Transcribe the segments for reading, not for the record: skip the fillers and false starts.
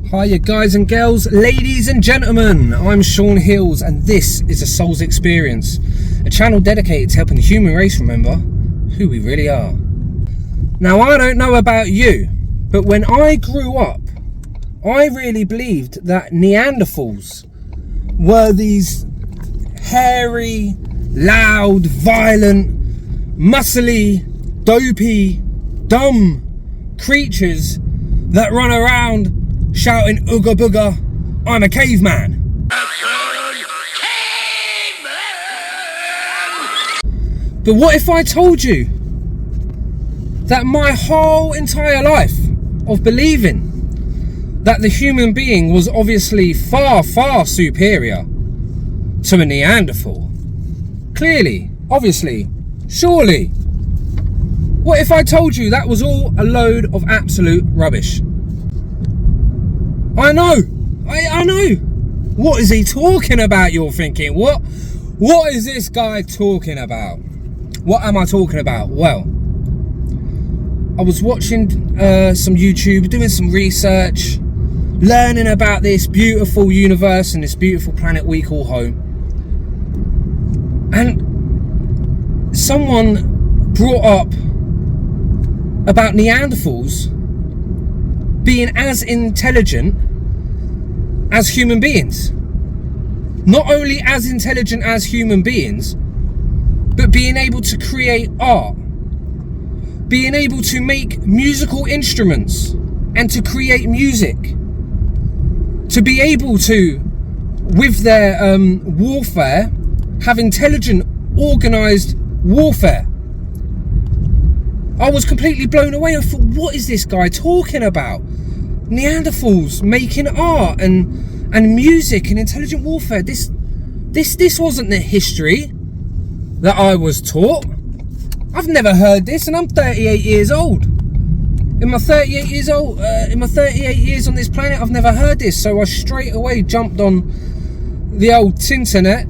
Hiya guys and girls, ladies and gentlemen, I'm Sean Hills and this is A Soul's Experience, a channel dedicated to helping the human race remember who we really are. Now I don't know about you, but when I grew up, I really believed that Neanderthals were these hairy, loud, violent, muscly, dopey, dumb creatures that run around shouting ooga booga, I'm a caveman. But what if I told you that my whole entire life of believing that the human being was obviously far, far superior to a Neanderthal? Clearly, obviously, surely. What if I told you that was all a load of absolute rubbish? I know. What is he talking about, you're thinking? What is this guy talking about? What am I talking about? Well, I was watching some YouTube, doing some research, learning about this beautiful universe and this beautiful planet we call home. And someone brought up about Neanderthals being as intelligent as human beings. Not only as intelligent as human beings, but being able to create art, being able to make musical instruments and to create music, to be able to, with their warfare, have intelligent, organised warfare. I was completely blown away. I thought, what is this guy talking about? Neanderthals making art and music and intelligent warfare. This wasn't the history that I was taught. I've never heard this, and I'm 38 years old. In my 38 years on this planet, I've never heard this. So I straight away jumped on the old Tinternet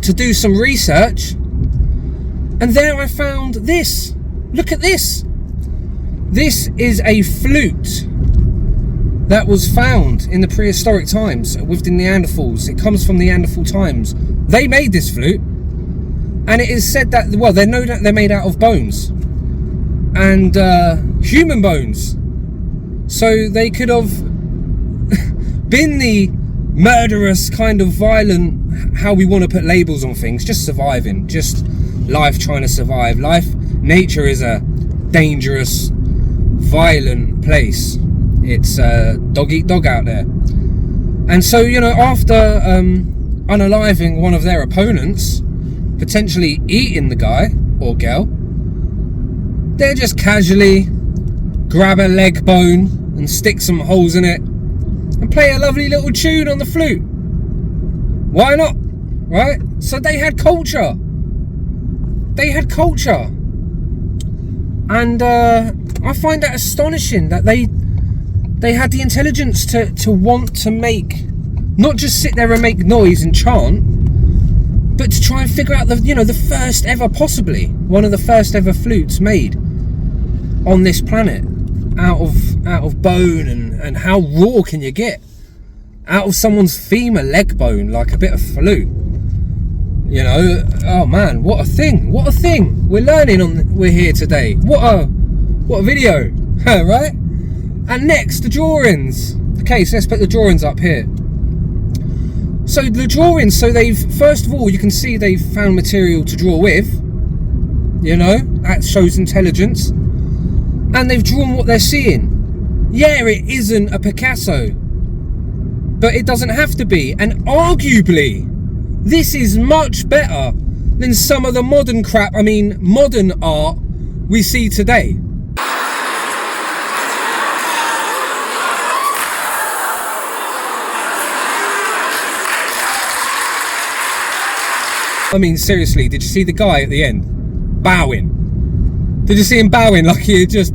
to do some research, and there I found this. Look at this. This is a flute that was found in the prehistoric times with the Neanderthals. It comes from Neanderthal times. They made this flute, and it is said that, well, they know that they're made out of bones and human bones. So they could have been the murderous, kind of violent, how we want to put labels on things, just surviving, just life trying to survive. Nature is a dangerous, violent place. It's dog eat dog out there. And so, after unaliving one of their opponents, potentially eating the guy or girl, they just casually grab a leg bone and stick some holes in it and play a lovely little tune on the flute. Why not? Right? So they had culture. And I find that astonishing that they had the intelligence to want to make, not just sit there and make noise and chant, but to try and figure out the first ever, possibly one of the first ever flutes made on this planet out of bone. And how raw can you get out of someone's femur leg bone, like a bit of flute? Oh man, what a thing we're learning we're here today. What a video. Right? And next, the drawings. Okay, so let's put the drawings up here. So the drawings, first of all, you can see they've found material to draw with. That shows intelligence. And they've drawn what they're seeing. Yeah, it isn't a Picasso, but it doesn't have to be. And arguably, this is much better than some of the modern art we see today. Seriously, did you see the guy at the end bowing? Did you see him bowing like he had just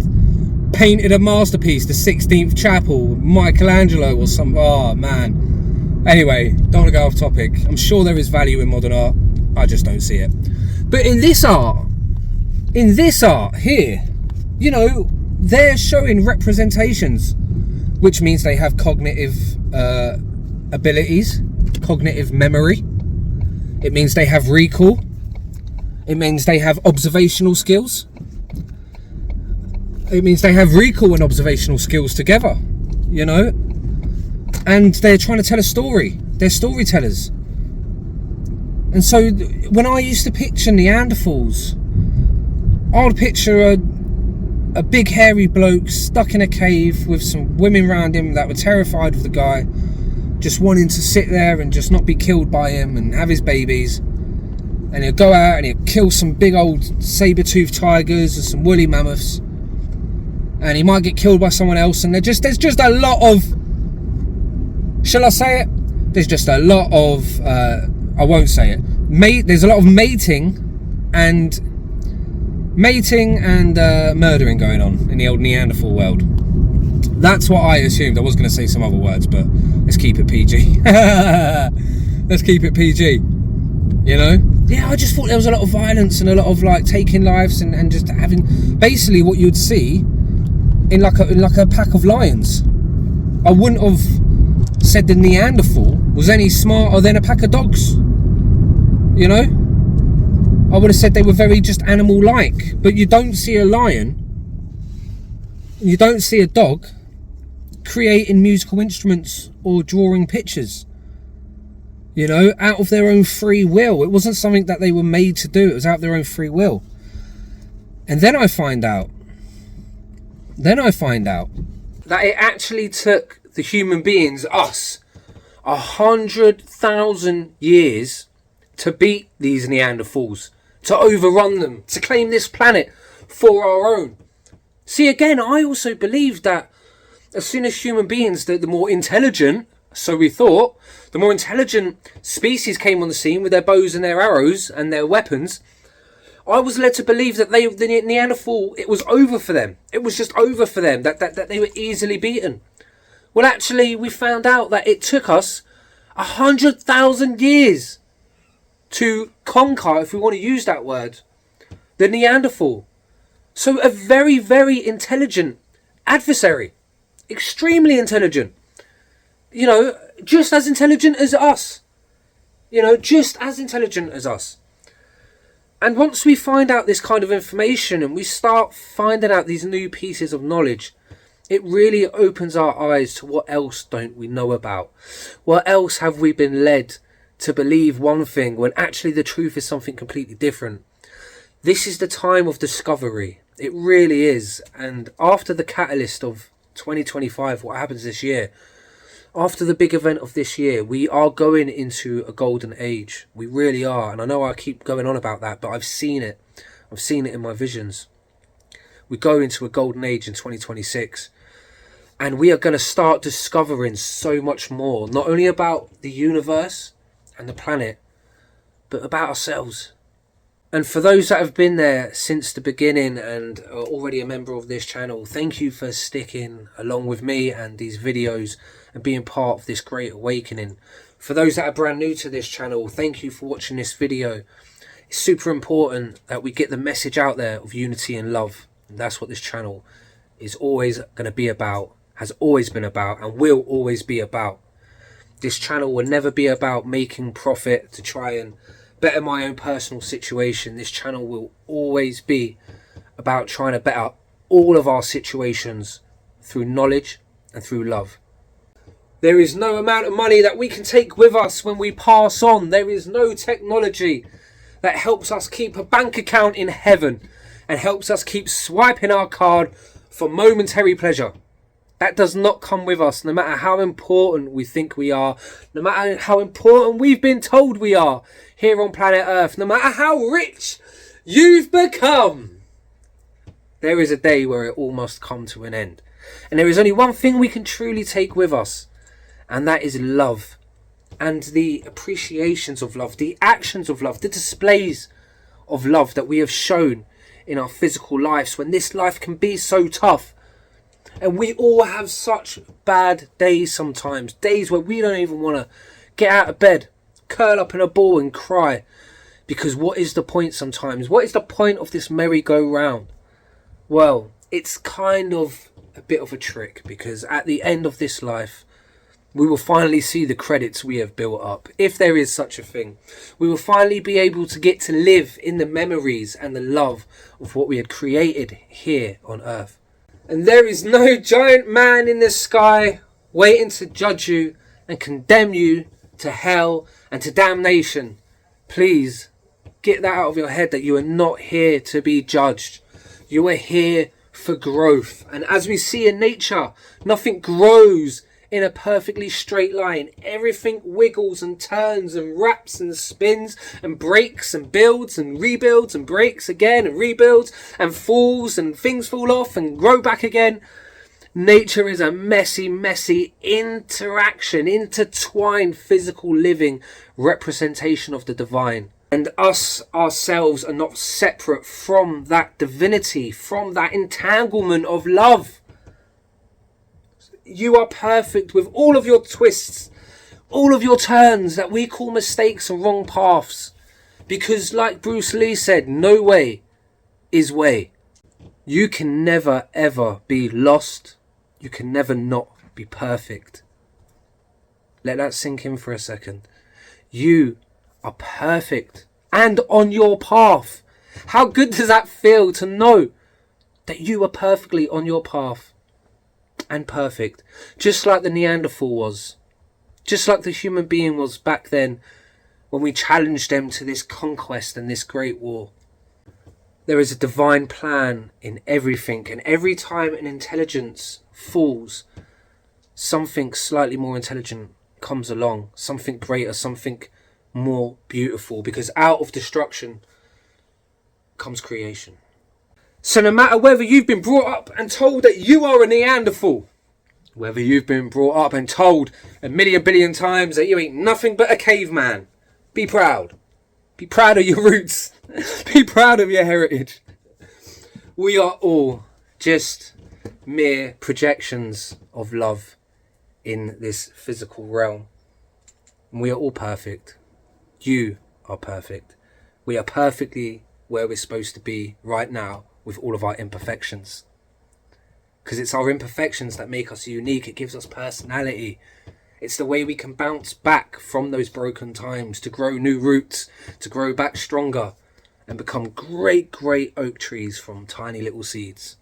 painted a masterpiece, the 16th Chapel, Michelangelo or something? Oh man. Anyway, don't want to go off topic. I'm sure there is value in modern art. I just don't see it. But in this art here, they're showing representations which means they have cognitive abilities, cognitive memory. It means they have recall. It means they have observational skills. It means they have recall and observational skills together, you know? And they're trying to tell a story. They're storytellers. And so when I used to picture Neanderthals, I would picture a big hairy bloke stuck in a cave with some women around him that were terrified of the guy, just wanting to sit there and just not be killed by him and have his babies. And he'll go out and he'll kill some big old saber-toothed tigers and some woolly mammoths. And he might get killed by someone else. And there's just a lot of... Shall I say it? There's just a lot of... I won't say it. There's a lot of mating and murdering going on in the old Neanderthal world. That's what I assumed. I was going to say some other words, but let's keep it PG. Let's keep it PG. You know? Yeah, I just thought there was a lot of violence and a lot of like taking lives and just having basically what you'd see in like a pack of lions. I wouldn't have said the Neanderthal was any smarter than a pack of dogs. You know? I would have said they were very just animal-like. But you don't see a lion, you don't see a dog creating musical instruments or drawing pictures. You know, out of their own free will. It wasn't something that they were made to do. It was out of their own free will. And then I find out that it actually took the human beings, us, 100,000 years to beat these Neanderthals, to overrun them, to claim this planet for our own. See, again, I also believe that as soon as human beings, the more intelligent, so we thought, the more intelligent species came on the scene with their bows and their arrows and their weapons, I was led to believe that the Neanderthal, it was over for them. It was just over for them, that they were easily beaten. Well, actually, we found out that it took us 100,000 years to conquer, if we want to use that word, the Neanderthal. So a very, very intelligent adversary. Extremely intelligent. You know, just as intelligent as us. You know, just as intelligent as us. And once we find out this kind of information and we start finding out these new pieces of knowledge, it really opens our eyes to what else don't we know about. What else have we been led to believe one thing when actually the truth is something completely different. This is the time of discovery. It really is. And after the catalyst of 2025, what happens this year, after the big event of this year, we are going into a golden age. We really are. And I know I keep going on about that, but I've seen it. I've seen it in my visions. We go into a golden age in 2026. And we are going to start discovering so much more. Not only about the universe and the planet, but about ourselves. And for those that have been there since the beginning and are already a member of this channel, thank you for sticking along with me and these videos and being part of this great awakening. For those that are brand new to this channel, thank you for watching this video. It's super important that we get the message out there of unity and love. And that's what this channel is always going to be about, has always been about, and will always be about. This channel will never be about making profit to try and better my own personal situation. This channel will always be about trying to better all of our situations through knowledge and through love. There is no amount of money that we can take with us when we pass on. There is no technology that helps us keep a bank account in heaven and helps us keep swiping our card for momentary pleasure. That does not come with us, no matter how important we think we are, no matter how important we've been told we are here on planet Earth, no matter how rich you've become. There is a day where it all must come to an end. And there is only one thing we can truly take with us, and that is love. And the appreciations of love, the actions of love, the displays of love that we have shown in our physical lives when this life can be so tough. And we all have such bad days sometimes. Days where we don't even want to get out of bed, curl up in a ball and cry. Because what is the point sometimes? What is the point of this merry-go-round? Well, it's kind of a bit of a trick, because at the end of this life, we will finally see the credits we have built up, if there is such a thing. We will finally be able to get to live in the memories and the love of what we had created here on Earth. And there is no giant man in the sky waiting to judge you and condemn you to hell and to damnation. Please get that out of your head, that you are not here to be judged. You are here for growth. And as we see in nature, nothing grows in a perfectly straight line. Everything wiggles and turns and wraps and spins and breaks and builds and rebuilds and breaks again and rebuilds and falls, and things fall off and grow back again. Nature is a messy interaction, intertwined physical living representation of the divine. And us ourselves are not separate from that divinity, from that entanglement of love. You are perfect with all of your twists, all of your turns that we call mistakes and wrong paths. Because like Bruce Lee said, no way is way. You can never ever be lost. You can never not be perfect. Let that sink in for a second. You are perfect and on your path. How good does that feel to know that you are perfectly on your path and perfect, just like the Neanderthal was, just like the human being was back then when we challenged them to this conquest and this great war. There is a divine plan in everything, and every time an intelligence falls, something slightly more intelligent comes along, something greater, something more beautiful, because out of destruction comes creation. So no matter whether you've been brought up and told that you are a Neanderthal, whether you've been brought up and told a million billion times that you ain't nothing but a caveman, be proud. Be proud of your roots. Be proud of your heritage. We are all just mere projections of love in this physical realm. And we are all perfect. You are perfect. We are perfectly where we're supposed to be right now, with all of our imperfections. Because it's our imperfections that make us unique. It gives us personality. It's the way we can bounce back from those broken times to grow new roots, to grow back stronger and become great oak trees from tiny little seeds.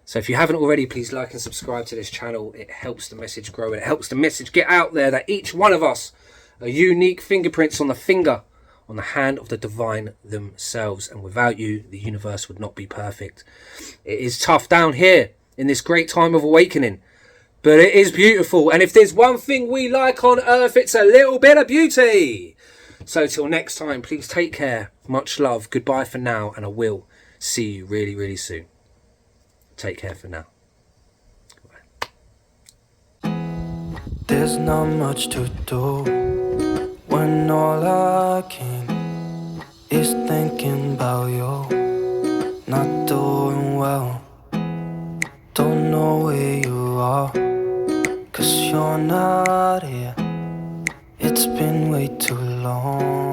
So if you haven't already, please like and subscribe to this channel. It helps the message grow, and it helps the message get out there that each one of us are unique fingerprints on the finger, on the hand of the divine themselves. And without you, the universe would not be perfect. It is tough down here in this great time of awakening, but it is beautiful. And if there's one thing we like on earth, it's a little bit of beauty. So till next time, please take care. Much love. Goodbye for now. And I will see you really soon. Take care for now. Goodbye. There's not much to do when all I can is thinking about you. Not doing well, don't know where you are, 'cause you're not here. It's been way too long.